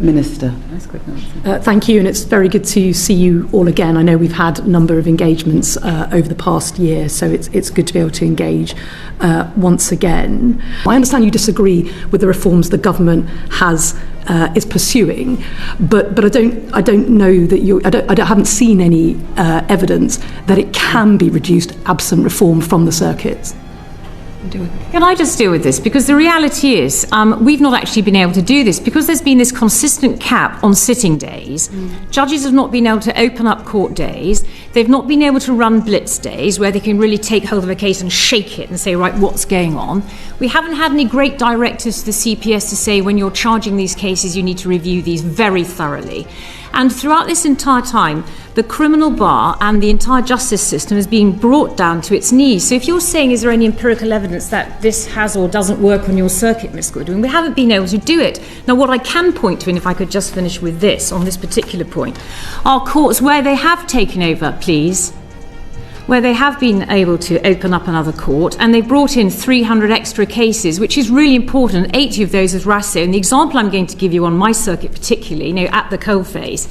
Minister. That's a quick answer. Thank you, and it's very good to see you all again. I know we've had a number of engagements over the past year, so it's good to be able to engage once again. I understand you disagree with the reforms the government is pursuing, but I don't know that I haven't seen any evidence that it can be reduced absent reform from the circuits. Can I just deal with this? Because the reality is we've not actually been able to do this because there's been this consistent cap on sitting days. Judges have not been able to open up court days. They've not been able to run blitz days where they can really take hold of a case and shake it and say, right, what's going on? We haven't had any great directives to the CPS to say when you're charging these cases, you need to review these very thoroughly. And throughout this entire time, the criminal bar and the entire justice system is being brought down to its knees. So if you're saying, is there any empirical evidence that this has or doesn't work on your circuit, Ms. Goodwin, we haven't been able to do it. Now, what I can point to, and if I could just finish with this, on this particular point, are courts where they have taken over, please, where they have been able to open up another court, and they brought in 300 extra cases, which is really important. 80 of those as RASO. And the example I'm going to give you on my circuit particularly, at the coalface,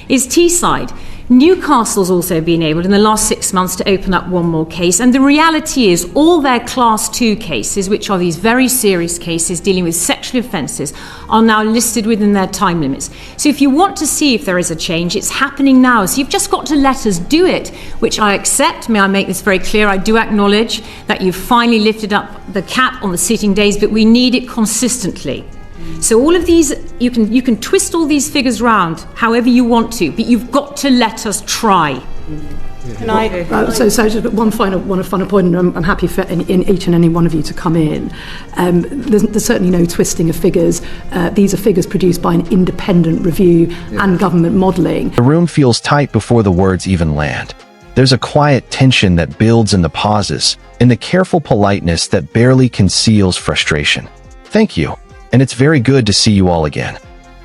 is Teesside. Newcastle's also been able in the last 6 months to open up one more case, and the reality is all their Class 2 cases, which are these very serious cases dealing with sexual offences, are now listed within their time limits. So if you want to see if there is a change, it's happening now. So you've just got to let us do it, which I accept. May I make this very clear? I do acknowledge that you've finally lifted up the cap on the sitting days, but we need it consistently. So all of these, you can twist all these figures round however you want to, but you've got to let us try. Can I? So just one final point, and I'm happy for each and any one of you to come in. There's certainly no twisting of figures. These are figures produced by an independent review and government modelling. The room feels tight before the words even land. There's a quiet tension that builds in the pauses, in the careful politeness that barely conceals frustration. Thank you. And it's very good to see you all again.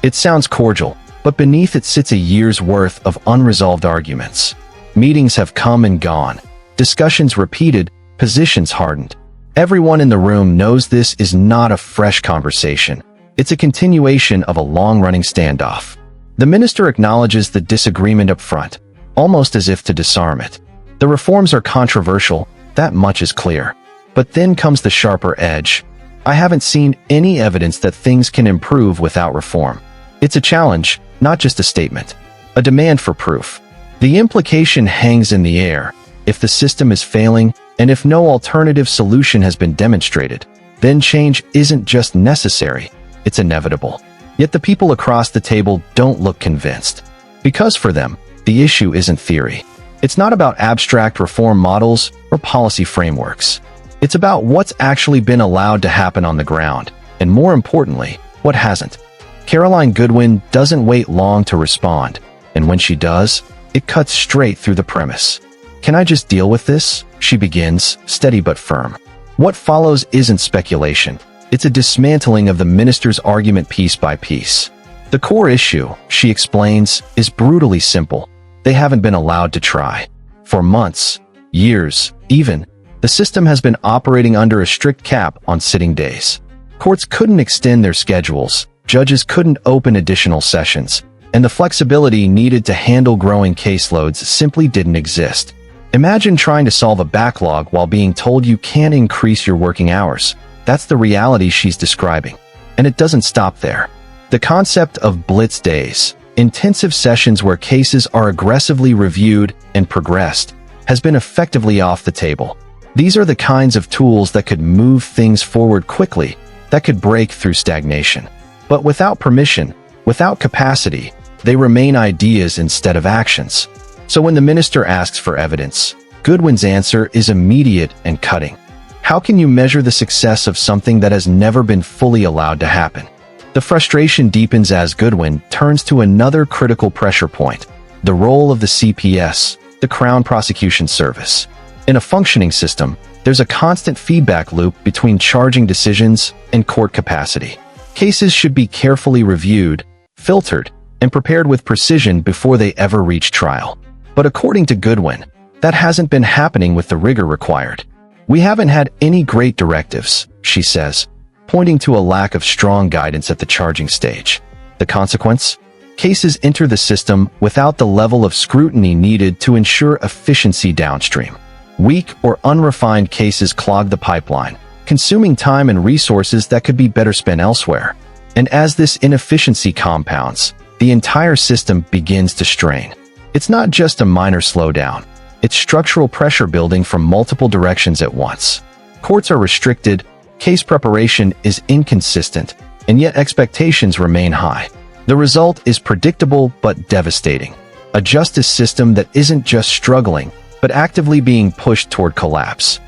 It sounds cordial, but beneath it sits a year's worth of unresolved arguments. Meetings have come and gone, discussions repeated, positions hardened. Everyone in the room knows this is not a fresh conversation. It's a continuation of a long-running standoff. The minister acknowledges the disagreement up front, almost as if to disarm it. The reforms are controversial, that much is clear. But then comes the sharper edge. I haven't seen any evidence that things can improve without reform. It's a challenge, not just a statement. A demand for proof. The implication hangs in the air. If the system is failing, and if no alternative solution has been demonstrated, then change isn't just necessary, it's inevitable. Yet the people across the table don't look convinced. Because for them, the issue isn't theory. It's not about abstract reform models or policy frameworks. It's about what's actually been allowed to happen on the ground, and more importantly, what hasn't. Caroline Goodwin doesn't wait long to respond, and when she does, it cuts straight through the premise. Can I just deal with this? She begins, steady but firm. What follows isn't speculation. It's a dismantling of the minister's argument piece by piece. The core issue, she explains, is brutally simple. They haven't been allowed to try. For months, years, even, the system has been operating under a strict cap on sitting days. Courts couldn't extend their schedules, judges couldn't open additional sessions, and the flexibility needed to handle growing caseloads simply didn't exist. Imagine trying to solve a backlog while being told you can't increase your working hours. That's the reality she's describing. And it doesn't stop there. The concept of blitz days, intensive sessions where cases are aggressively reviewed and progressed, has been effectively off the table. These are the kinds of tools that could move things forward quickly, that could break through stagnation. But without permission, without capacity, they remain ideas instead of actions. So when the minister asks for evidence, Goodwin's answer is immediate and cutting. How can you measure the success of something that has never been fully allowed to happen? The frustration deepens as Goodwin turns to another critical pressure point, the role of the CPS, the Crown Prosecution Service. In a functioning system, there's a constant feedback loop between charging decisions and court capacity. Cases should be carefully reviewed, filtered, and prepared with precision before they ever reach trial. But according to Goodwin, that hasn't been happening with the rigor required. We haven't had any great directives, she says, pointing to a lack of strong guidance at the charging stage. The The consequence? Cases enter the system without the level of scrutiny needed to ensure efficiency downstream. Weak or unrefined cases clog the pipeline, consuming time and resources that could be better spent elsewhere. And as this inefficiency compounds, the entire system begins to strain. It's not just a minor slowdown. It's structural pressure building from multiple directions at once. Courts are restricted, case preparation is inconsistent, and yet expectations remain high. The result is predictable but devastating. A justice system that isn't just struggling, but actively being pushed toward collapse.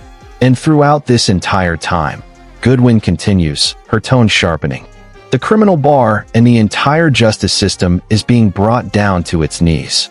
And throughout this entire time, Goodwin continues, her tone sharpening. The criminal bar and the entire justice system is being brought down to its knees.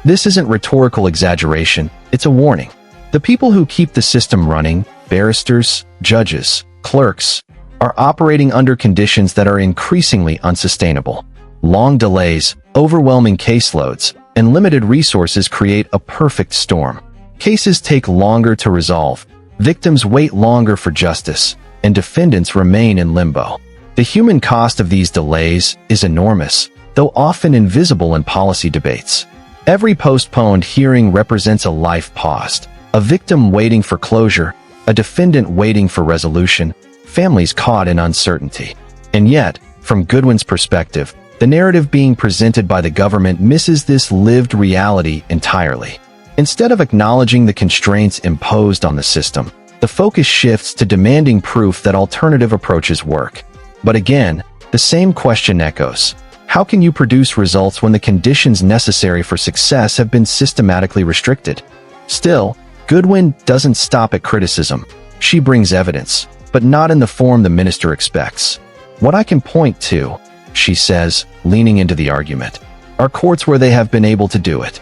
This isn't rhetorical exaggeration, it's a warning. The people who keep the system running, barristers, judges, clerks, are operating under conditions that are increasingly unsustainable. Long delays, overwhelming caseloads, and limited resources create a perfect storm. Cases take longer to resolve, victims wait longer for justice, and defendants remain in limbo. The human cost of these delays is enormous, though often invisible in policy debates. Every postponed hearing represents a life paused, a victim waiting for closure, a defendant waiting for resolution, families caught in uncertainty. And yet, from Goodwin's perspective, the narrative being presented by the government misses this lived reality entirely. Instead of acknowledging the constraints imposed on the system, the focus shifts to demanding proof that alternative approaches work. But again, the same question echoes. How can you produce results when the conditions necessary for success have been systematically restricted? Still, Goodwin doesn't stop at criticism. She brings evidence, but not in the form the minister expects. What I can point to, she says, leaning into the argument, are courts where they have been able to do it.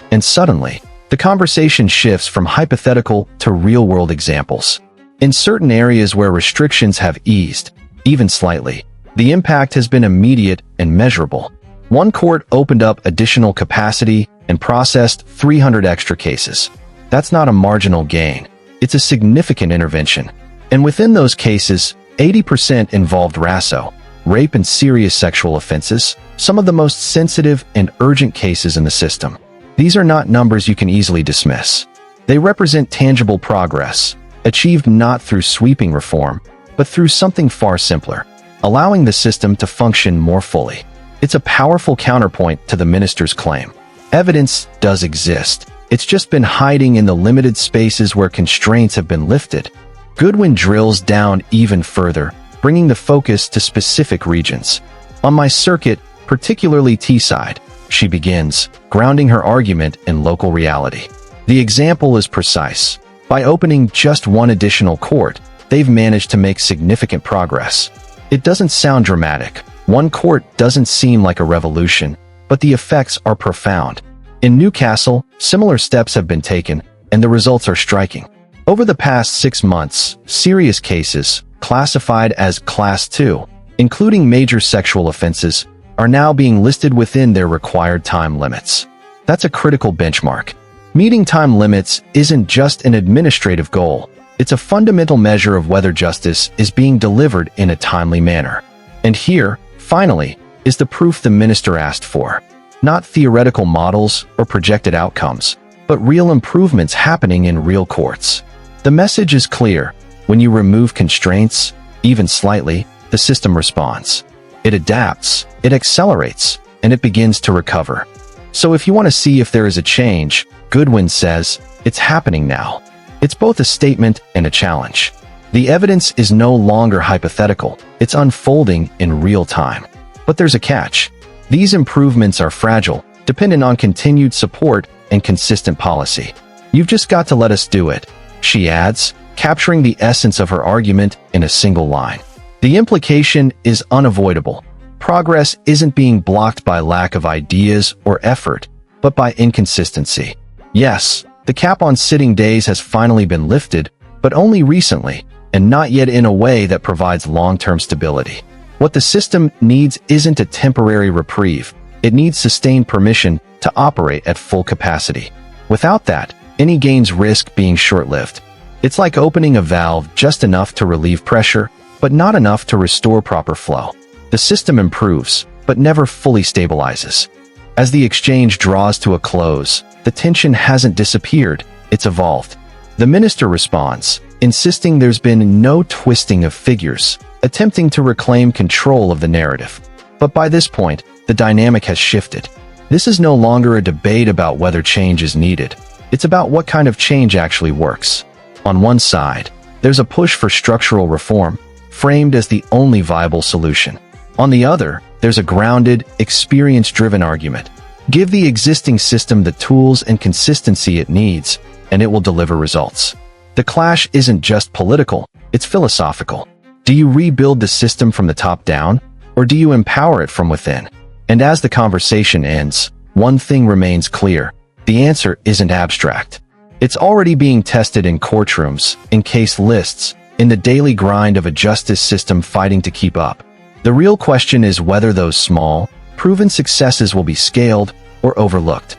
And suddenly, the conversation shifts from hypothetical to real-world examples. In certain areas where restrictions have eased, even slightly, the impact has been immediate and measurable. One court opened up additional capacity and processed 300 extra cases. That's not a marginal gain. It's a significant intervention. And within those cases, 80% involved RASO, rape and serious sexual offenses, some of the most sensitive and urgent cases in the system. These are not numbers you can easily dismiss. They represent tangible progress, achieved not through sweeping reform, but through something far simpler, allowing the system to function more fully. It's a powerful counterpoint to the minister's claim. Evidence does exist. It's just been hiding in the limited spaces where constraints have been lifted. Goodwin drills down even further, bringing the focus to specific regions. On my circuit, particularly Teesside, she begins, grounding her argument in local reality. The example is precise. By opening just one additional court, they've managed to make significant progress. It doesn't sound dramatic. One court doesn't seem like a revolution, but the effects are profound. In Newcastle, similar steps have been taken, and the results are striking. Over the past 6 months, serious cases, classified as Class 2, including major sexual offenses, are now being listed within their required time limits. That's a critical benchmark. Meeting time limits isn't just an administrative goal. It's a fundamental measure of whether justice is being delivered in a timely manner. And here, finally, is the proof the minister asked for. Not theoretical models or projected outcomes, but real improvements happening in real courts. The message is clear. When you remove constraints, even slightly, the system responds. It adapts, it accelerates, and it begins to recover. So if you want to see if there is a change, Goodwin says, it's happening now. It's both a statement and a challenge. The evidence is no longer hypothetical, it's unfolding in real time. But there's a catch. These improvements are fragile, dependent on continued support and consistent policy. You've just got to let us do it, she adds, capturing the essence of her argument in a single line. The implication is unavoidable. Progress isn't being blocked by lack of ideas or effort, but by inconsistency. Yes, the cap on sitting days has finally been lifted, but only recently, and not yet in a way that provides long-term stability. What the system needs isn't a temporary reprieve. It needs sustained permission to operate at full capacity. Without that, any gains risk being short-lived. It's like opening a valve just enough to relieve pressure, but not enough to restore proper flow. The system improves, but never fully stabilizes. As the exchange draws to a close, the tension hasn't disappeared, it's evolved. The minister responds, insisting there's been no twisting of figures, attempting to reclaim control of the narrative. But by this point, the dynamic has shifted. This is no longer a debate about whether change is needed. It's about what kind of change actually works. On one side, there's a push for structural reform, framed as the only viable solution. On the other, there's a grounded, experience-driven argument. Give the existing system the tools and consistency it needs, and it will deliver results. The clash isn't just political, it's philosophical. Do you rebuild the system from the top down, or do you empower it from within? And as the conversation ends, one thing remains clear. The answer isn't abstract. It's already being tested in courtrooms, in case lists, in the daily grind of a justice system fighting to keep up. The real question is whether those small, proven successes will be scaled or overlooked.